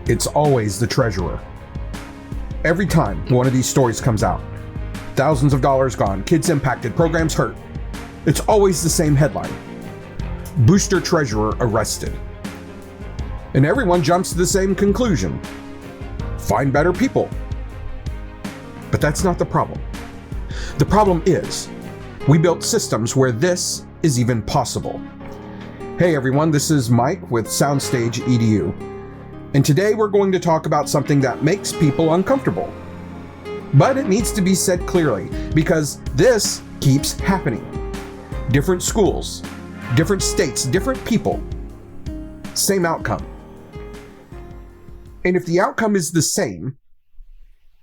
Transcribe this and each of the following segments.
It's always the treasurer. Every time one of these stories comes out, thousands of dollars gone, kids impacted, programs hurt, it's always the same headline: Booster treasurer arrested. And everyone jumps to the same conclusion: find better people. But that's not the problem. The problem is, we built systems where this is even possible. Hey everyone, this is Mike with Soundstage EDU. And today we're going to talk about something that makes people uncomfortable. But it needs to be said clearly, because this keeps happening. Different schools, different states, different people, same outcome. And if the outcome is the same,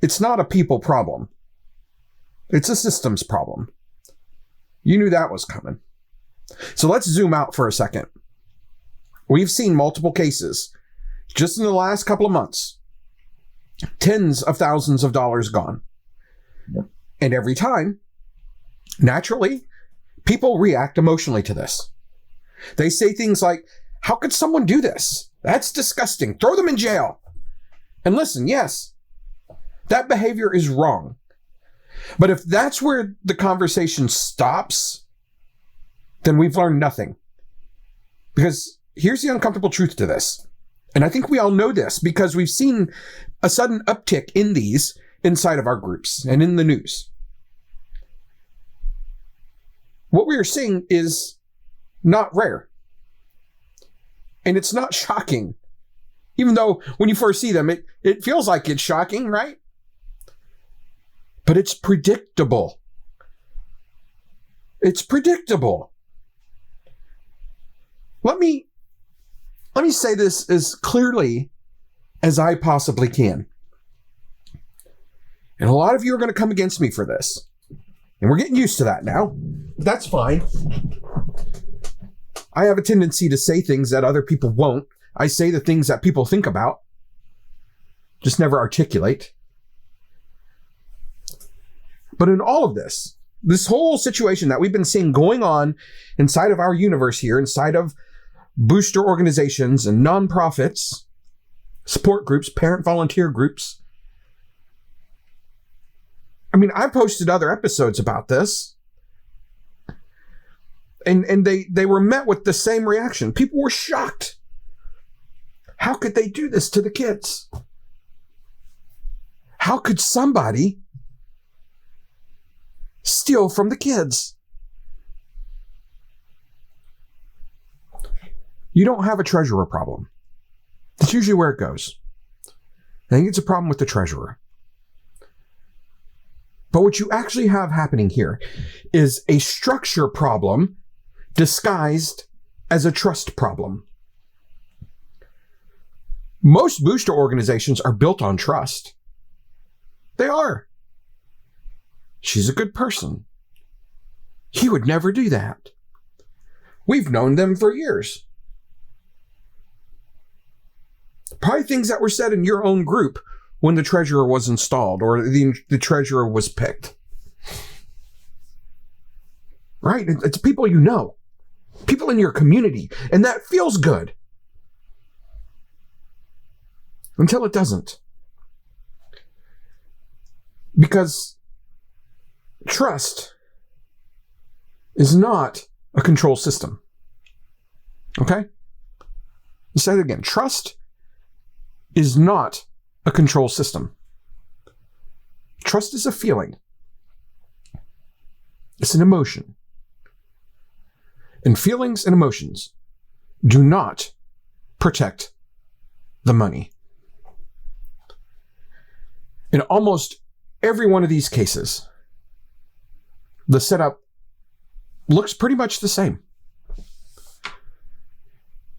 it's not a people problem. It's a systems problem. You knew that was coming. So let's zoom out for a second. We've seen multiple cases just in the last couple of months. Tens of thousands of dollars gone. And every time, naturally, people react emotionally to this. They say things like, how could someone do this? That's disgusting. Throw them in jail. And listen, yes, that behavior is wrong. But if that's where the conversation stops, then we've learned nothing. Because here's the uncomfortable truth to this. And I think we all know this because we've seen a sudden uptick in these inside of our groups and in the news. What we are seeing is not rare. And it's not shocking. Even though when you first see them, it feels like it's shocking, right? But it's predictable. It's predictable. Let me say this as clearly as I possibly can. And a lot of you are going to come against me for this. And we're getting used to that now. That's fine. I have a tendency to say things that other people won't. I say the things that people think about, just never articulate. But in all of this whole situation that we've been seeing going on inside of our universe here, inside of booster organizations and nonprofits, support groups, parent volunteer groups. I mean, I posted other episodes about this. And they were met with the same reaction. People were shocked. How could they do this to the kids? How could somebody steal from the kids? You don't have a treasurer problem. That's usually where it goes. I think it's a problem with the treasurer. But what you actually have happening here is a structure problem disguised as a trust problem. Most booster organizations are built on trust. They are. She's a good person. He would never do that. We've known them for years. Probably things that were said in your own group when the treasurer was installed or the treasurer was picked. Right? It's people you know. People in your community. And that feels good. Until it doesn't. Because trust is not a control system. Okay? Let's say it again. Trust is not a control system. Trust is a feeling. It's an emotion. And feelings and emotions do not protect the money. In almost every one of these cases, the setup looks pretty much the same.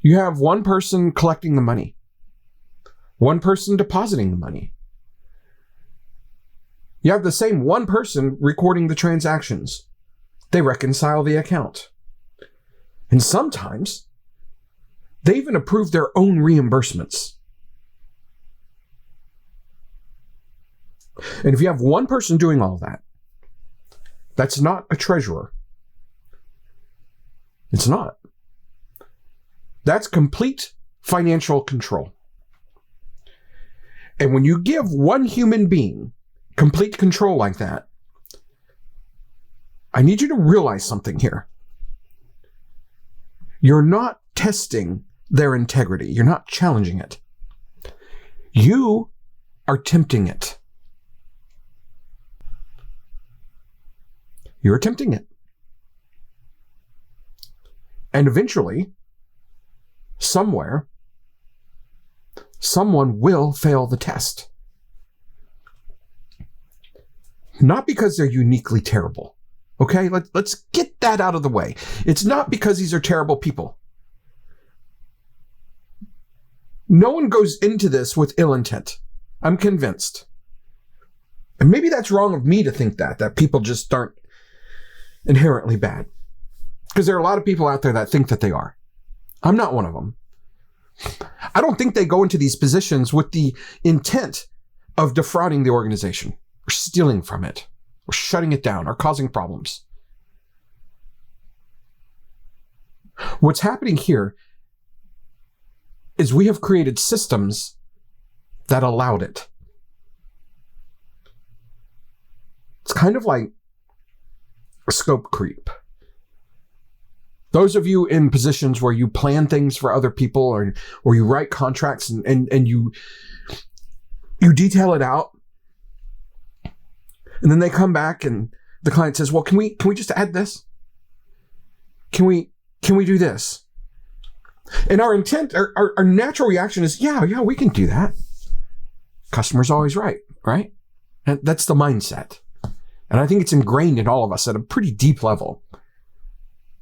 You have one person collecting the money. One person depositing the money. You have the same one person recording the transactions. They reconcile the account. And sometimes, they even approve their own reimbursements. And if you have one person doing all that, that's not a treasurer. It's not. That's complete financial control. And when you give one human being complete control like that, I need you to realize something here. You're not testing their integrity. You're not challenging it. You are tempting it. You're attempting it. And eventually, somewhere, someone will fail the test. Not because they're uniquely terrible. Okay, let's get that out of the way. It's not because these are terrible people. No one goes into this with ill intent. I'm convinced. And maybe that's wrong of me to think that people just aren't inherently bad. Because there are a lot of people out there that think that they are. I'm not one of them. I don't think they go into these positions with the intent of defrauding the organization, or stealing from it, or shutting it down, or causing problems. What's happening here is we have created systems that allowed it. It's kind of like a scope creep. Those of you in positions where you plan things for other people, or you write contracts and you detail it out, and then they come back and the client says, well, can we just add this? Can we do this? And our intent, our natural reaction is, yeah, we can do that. Customer's always right? And that's the mindset. And I think it's ingrained in all of us at a pretty deep level.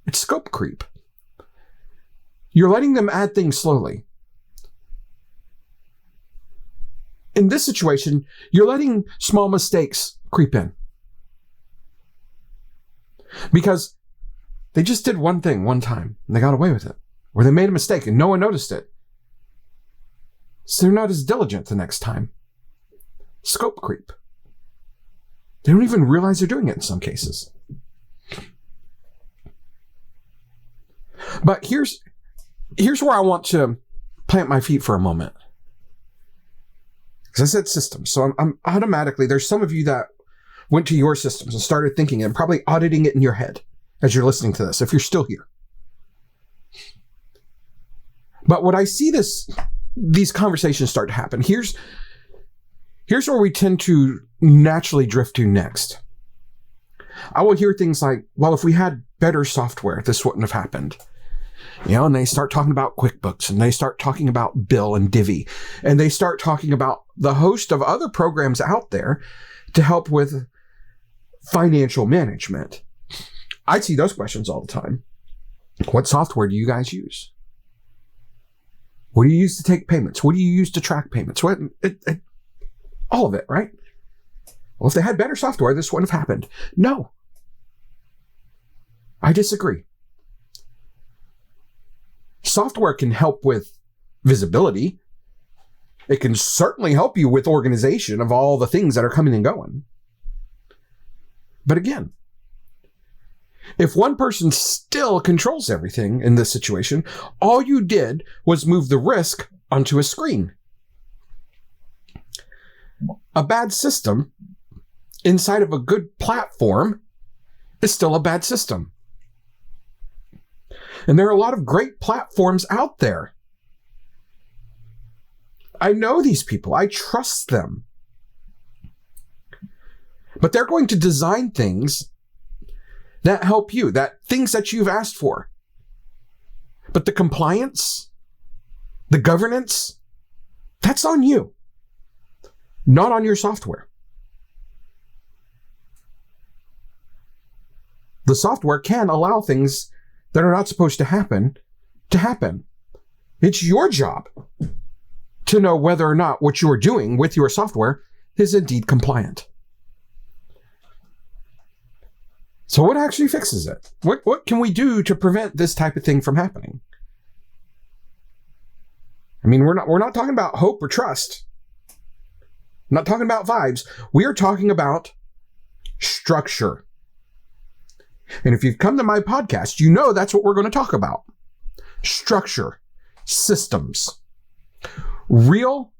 It's scope creep. You're letting them add things slowly. In this situation, you're letting small mistakes creep in. Because they just did one thing one time and they got away with it. Or they made a mistake and no one noticed it. So they're not as diligent the next time. Scope creep. They don't even realize they're doing it in some cases. But here's where I want to plant my feet for a moment. Because I said systems. So I'm automatically, there's some of you that went to your systems and started thinking and probably auditing it in your head as you're listening to this, if you're still here. But when I see these conversations start to happen, here's where we tend to naturally drift to next. I will hear things like, well, if we had better software, this wouldn't have happened. And they start talking about QuickBooks, and they start talking about Bill and Divvy, and they start talking about the host of other programs out there to help with financial management. I see those questions all the time. What software do you guys use? What do you use to take payments? What do you use to track payments? All of it, right? Well, if they had better software, this wouldn't have happened. No. I disagree. Software can help with visibility. It can certainly help you with organization of all the things that are coming and going. But again, if one person still controls everything in this situation, all you did was move the risk onto a screen. A bad system inside of a good platform is still a bad system. And there are a lot of great platforms out there. I know these people. I trust them. But they're going to design things that help you, things that you've asked for. But the compliance, the governance, that's on you, not on your software. The software can allow things that are not supposed to happen. It's your job to know whether or not what you're doing with your software is indeed compliant. So what actually fixes it? What can we do to prevent this type of thing from happening? I mean, we're not talking about hope or trust. I'm not talking about vibes. We are talking about structure. And if you've come to my podcast, you know that's what we're going to talk about. Structure, systems, real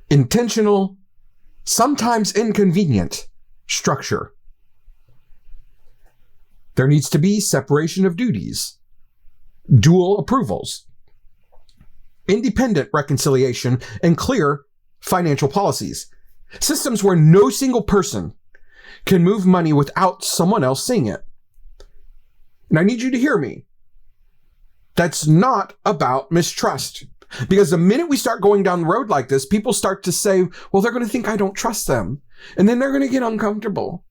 intentional, sometimes inconvenient structure. There needs to be separation of duties, dual approvals, independent reconciliation, and clear financial policies. Systems where no single person can move money without someone else seeing it. And I need you to hear me. That's not about mistrust. Because the minute we start going down the road like this, people start to say, well, they're going to think I don't trust them. And then they're going to get uncomfortable.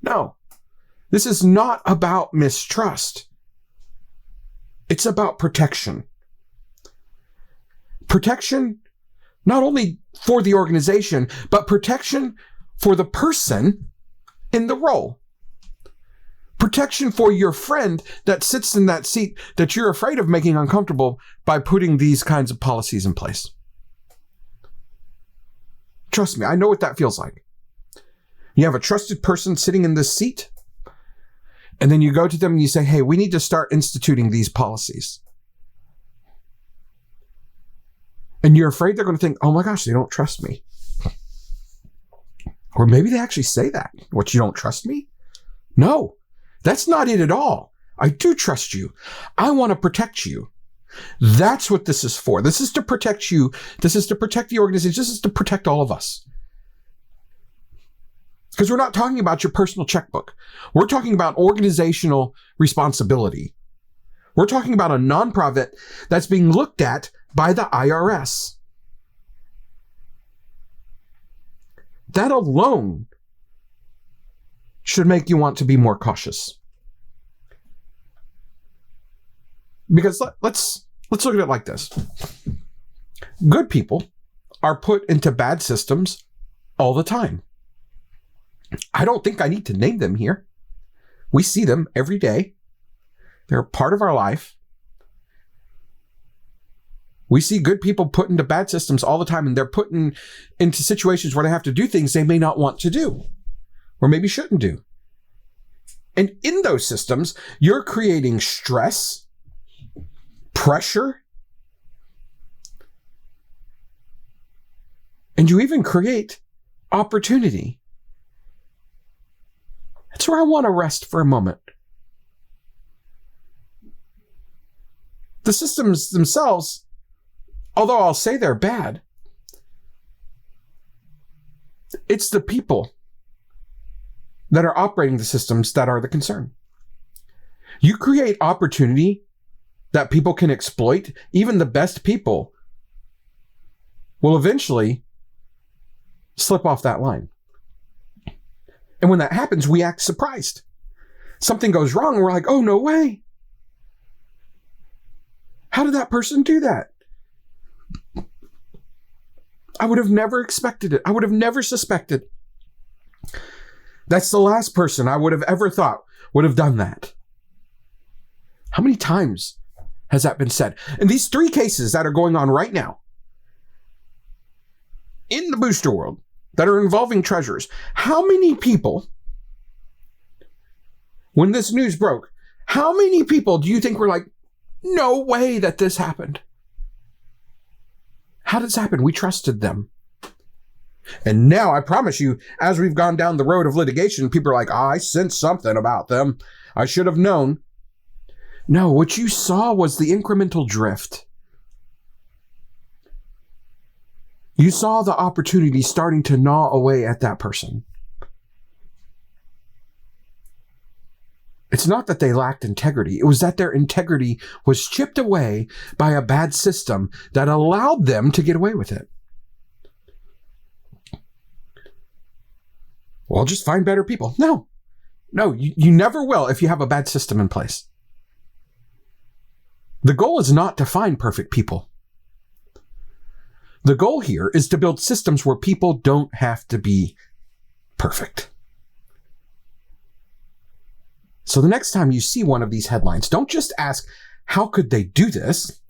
No, this is not about mistrust. It's about protection. Protection, not only for the organization, but protection for the person in the role. Protection for your friend that sits in that seat that you're afraid of making uncomfortable by putting these kinds of policies in place. Trust me, I know what that feels like. You have a trusted person sitting in this seat, and then you go to them and you say, hey, we need to start instituting these policies. And you're afraid they're going to think, oh my gosh, they don't trust me. Or maybe they actually say that. What, you don't trust me? No. That's not it at all. I do trust you. I want to protect you. That's what this is for. This is to protect you. This is to protect the organization. This is to protect all of us. Because we're not talking about your personal checkbook. We're talking about organizational responsibility. We're talking about a nonprofit that's being looked at by the IRS. That alone should make you want to be more cautious. Because let's look at it like this. Good people are put into bad systems all the time. I don't think I need to name them here. We see them every day. They're part of our life. We see good people put into bad systems all the time, and they're put into situations where they have to do things they may not want to do, or maybe shouldn't do. And in those systems, you're creating stress, pressure, and you even create opportunity. That's where I want to rest for a moment. The systems themselves, although I'll say they're bad, it's the people that are operating the systems that are the concern. You create opportunity that people can exploit. Even the best people will eventually slip off that line. And when that happens, we act surprised. Something goes wrong, and we're like, oh, no way. How did that person do that? I would have never expected it. I would have never suspected. That's the last person I would have ever thought would have done that. How many times has that been said? In these 3 cases that are going on right now in the booster world that are involving treasurers, how many people, when this news broke, how many people do you think were like, no way that this happened? How did this happen? We trusted them. And now, I promise you, as we've gone down the road of litigation, people are like, I sensed something about them. I should have known. No, what you saw was the incremental drift. You saw the opportunity starting to gnaw away at that person. It's not that they lacked integrity. It was that their integrity was chipped away by a bad system that allowed them to get away with it. Well, just find better people. No, you never will if you have a bad system in place. The goal is not to find perfect people. The goal here is to build systems where people don't have to be perfect. So the next time you see one of these headlines, don't just ask, how could they do this?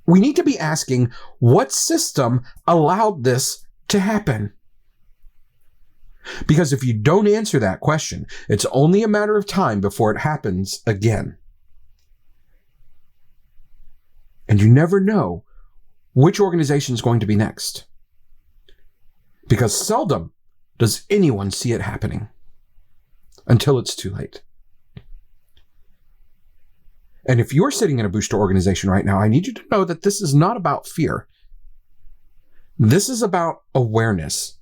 We need to be asking, what system allowed this to happen? Because if you don't answer that question, it's only a matter of time before it happens again. And you never know which organization is going to be next. Because seldom does anyone see it happening until it's too late. And if you're sitting in a booster organization right now, I need you to know that this is not about fear. This is about awareness.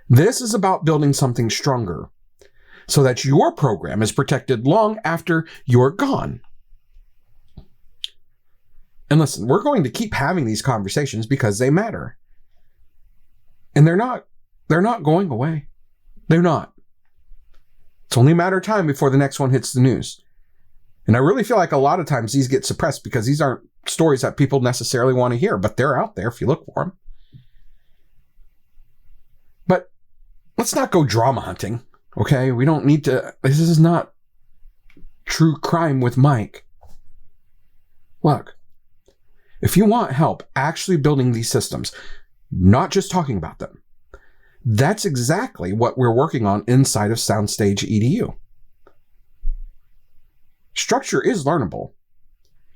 This is about building something stronger so that your program is protected long after you're gone. And listen, we're going to keep having these conversations because they matter. And they're not going away. They're not. It's only a matter of time before the next one hits the news. And I really feel like a lot of times these get suppressed because these aren't stories that people necessarily want to hear, but they're out there if you look for them. But let's not go drama hunting, okay? We don't need to. This is not true crime with Mike. Look, if you want help actually building these systems, not just talking about them, that's exactly what we're working on inside of Soundstage EDU. Structure is learnable.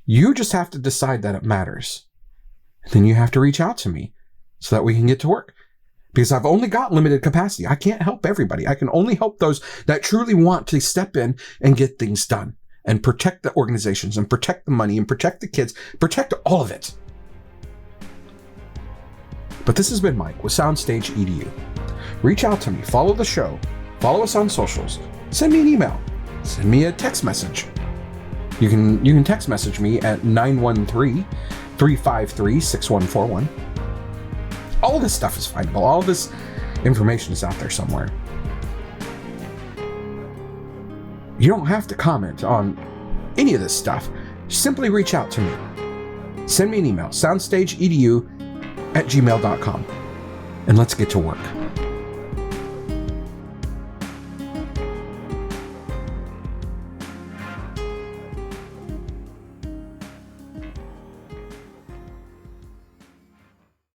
You just have to decide that it matters. And then you have to reach out to me so that we can get to work. Because I've only got limited capacity. I can't help everybody. I can only help those that truly want to step in and get things done and protect the organizations and protect the money and protect the kids, protect all of it. But this has been Mike with Soundstage EDU. Reach out to me, follow the show, follow us on socials, send me an email, send me a text message. You can text message me at 913-353-6141. All of this stuff is findable. All of this information is out there somewhere. You don't have to comment on any of this stuff. Simply reach out to me. Send me an email, soundstageedu@gmail.com, and let's get to work.